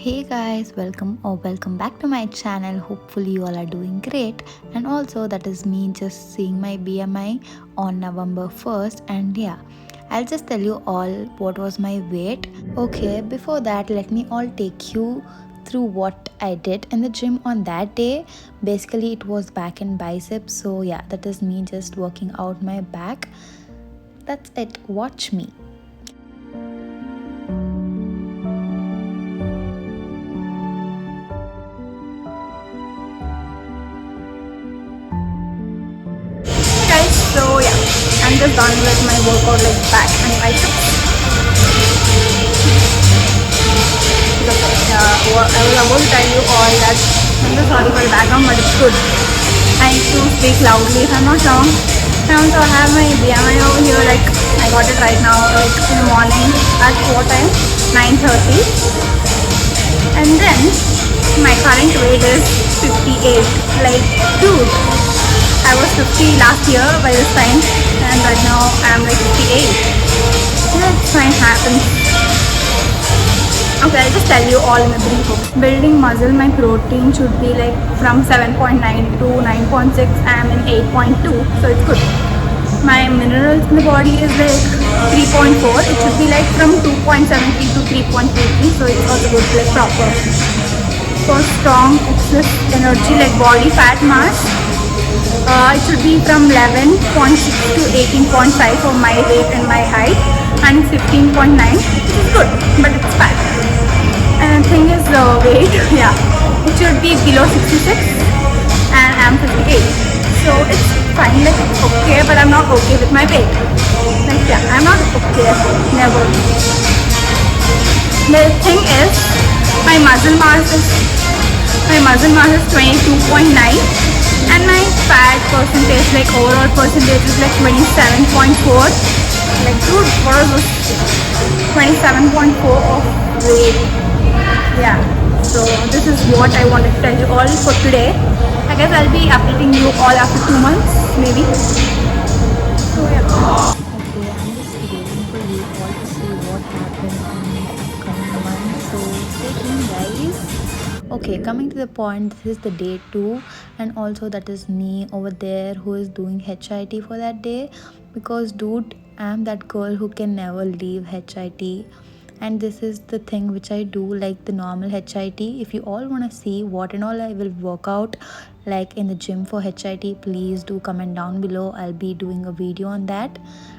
Hey guys, welcome back to my channel. Hopefully you all are doing great. And also that is me just seeing my BMI on November 1st, and yeah, I'll just tell you all what was my weight. Okay, before that let me all take you through what I did in the gym on that day. Basically it was back and biceps. So yeah, that is me just working out my back. That's it. Watch me. Guys, so yeah, I'm just done with my workout like back and biceps. I was about to tell you all that I'm so sorry for the background, but it's good. I need to speak loudly if I'm not wrong. I also have my BMI over here, like I got it right now, like in the morning at what time? 9:30. And then my current weight is 58. Like, dude, I was 50 last year by this time, and right now I'm like 58. That's fine, happens. Okay, I'll just tell you all in a brief. Building muscle, my protein should be like from 7.9 to 9.6. I am in 8.2, so it's good. My minerals in the body is like 3.4. It should be like from 2.73 to 3.33, so it's also good, like proper. For strong excess energy like body fat mass, it should be from 11.6 to 18.5 for my weight and my height, and 15.9, which is good, but it's fat. And the thing is the weight, yeah, it should be below 66, and I'm 58. So it's fine, like it's okay, but I'm not okay with my weight. Like yeah, I'm not okay, never. The thing is, my muscle mass is 22.9, and my fat percentage, like overall percentage, is like 27.4. Like dude, what is this? 27.4 of weight. Yeah. So this is what I wanted to tell you all for today. I guess I'll be updating you all after 2 months, maybe. So yeah. Okay, I'm just waiting for you all to see what happened in the upcoming month. So stay tuned, guys. Okay, coming to the point, this is the day 2, and also that is me over there who is doing HIT for that day. Because, dude, I'm that girl who can never leave HIT. And this is the thing which I do, like the normal HIT. If you all want to see what and all I will work out like in the gym for HIT, please do comment down below. I'll be doing a video on that.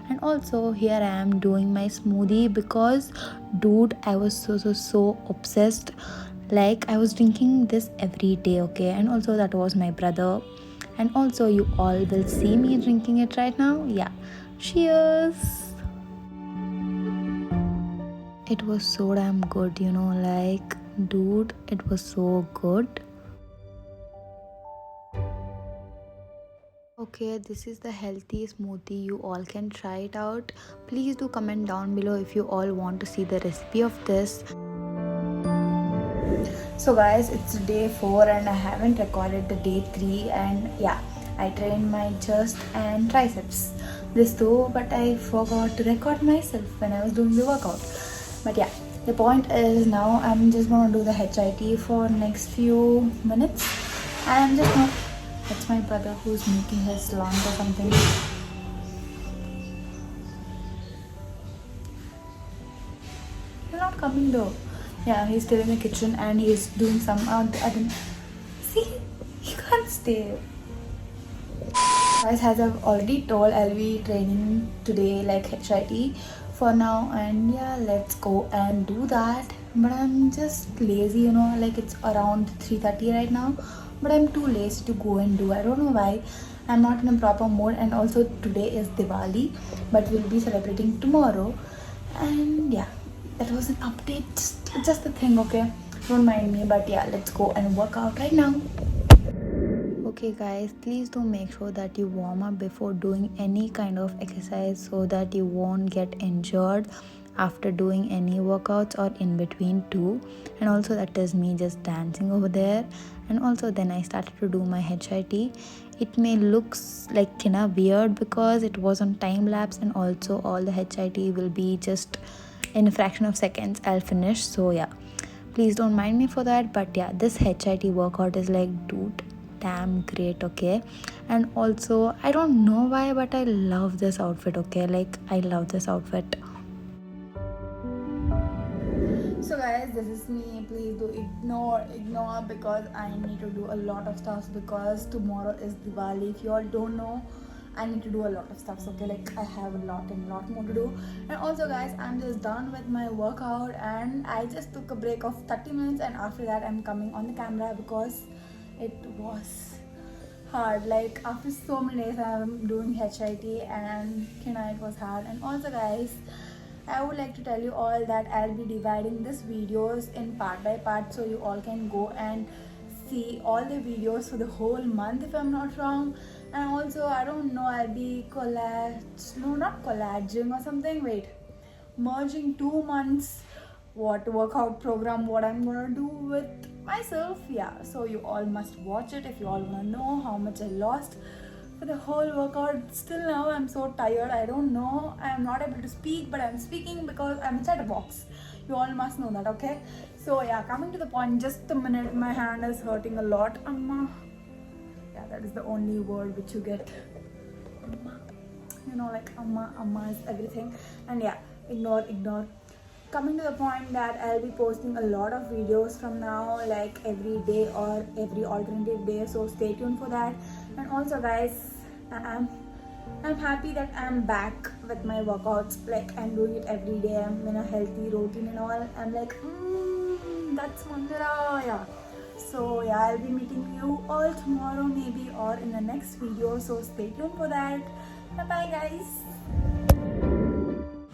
And also here I am doing my smoothie because, dude, I was so obsessed. Like I was drinking this every day. Okay, and also that was my brother, and also you all will see me drinking it right now. Yeah, cheers. It was so damn good, like, dude, it was so good. Okay, this is the healthy smoothie. You all can try it out. Please do comment down below if you all want to see the recipe of this. So guys, it's day 4 and I haven't recorded the day 3, and yeah, I trained my chest and triceps. This too, but I forgot to record myself when I was doing the workout. But yeah, the point is now I'm just gonna do the HIT for next few minutes. And I'm just not, that's my brother who's making his lunch or something. You're not coming though. Yeah, he's still in the kitchen and he's doing some see, he can't stay. Guys, as I've already told, I'll be training today like HIT for now, and yeah, let's go and do that. But I'm just lazy, like it's around 3:30 right now, but I'm too lazy to go and do. I don't know why. I'm not in a proper mood, and also today is Diwali, but we'll be celebrating tomorrow. And yeah, that was an update, just a thing, okay, don't mind me. But yeah, let's go and work out right now. Okay guys, please do make sure that you warm up before doing any kind of exercise so that you won't get injured after doing any workouts or in between too. And also that is me just dancing over there. And also then I started to do my HIT. It may looks like kinda weird because it was on time lapse, and also all the HIT will be just in a fraction of seconds I'll finish. So yeah, Please don't mind me for that. But yeah, this HIT workout is like, dude, damn great. Okay, and also I don't know why, but I love this outfit. Okay, like I love this outfit. So guys, this is me. Please do ignore because I need to do a lot of stuff because tomorrow is Diwali. If you all don't know, I need to do a lot of stuff. Okay, like I have a lot more to do. And also guys, I'm just done with my workout and I just took a break of 30 minutes and after that I'm coming on the camera because it was hard. Like after so many days I'm doing HIT and it was hard. And also guys, I would like to tell you all that I'll be dividing this videos in part by part so you all can go and see all the videos for the whole month if I'm not wrong. And also I don't know, I'll be collaging or something. Wait, merging 2 months workout program, what I'm gonna do with myself. Yeah, so you all must watch it if you all wanna know how much I lost for the whole workout. Still now I'm so tired, I don't know, I'm not able to speak, but I'm speaking because I'm inside a box. You all must know that, okay? So yeah, coming to the point, just a minute, my hand is hurting a lot. Amma. Yeah, that is the only word which you get. Amma. You know, like amma is everything. And yeah, ignore. Coming to the point that I'll be posting a lot of videos from now, like every day or every alternative day, so stay tuned for that. And also guys, I'm happy that I'm back with my workouts. Like I'm doing it every day, I'm in a healthy routine and all. I'm like, that's Mandira, yeah. So yeah, I'll be meeting you all tomorrow maybe or in the next video, so stay tuned for that. Bye guys.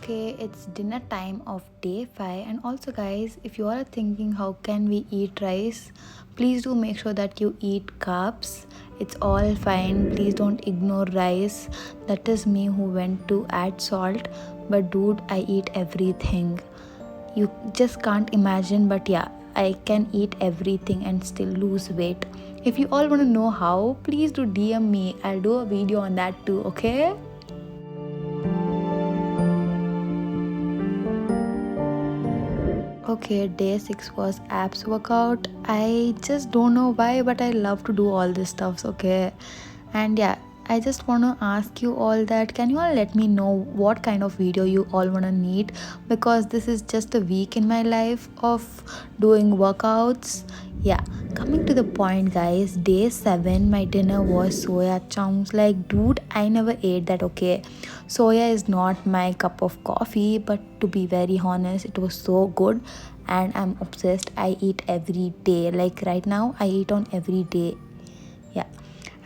Okay, it's dinner time of day 5. And also guys, if you are thinking how can we eat rice, please do make sure that you eat carbs. It's all fine, please don't ignore rice. That is me who went to add salt, but dude, I eat everything. You just can't imagine, but yeah, I can eat everything and still lose weight. If you all want to know how, please do DM me. I'll do a video on that too, okay? Okay, day 6 was abs workout. I just don't know why, but I love to do all this stuffs, okay? And yeah, I just want to ask you all that can you all let me know what kind of video you all want to need, because this is just a week in my life of doing workouts. Yeah, coming to the point guys, day 7 my dinner was soya chunks. Like dude, I never ate that, okay? Soya is not my cup of coffee, but to be very honest, it was so good and I'm obsessed. I eat every day. Like right now I eat on every day. Yeah.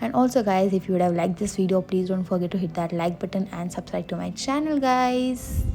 And also guys, if you would have liked this video, please don't forget to hit that like button and subscribe to my channel guys.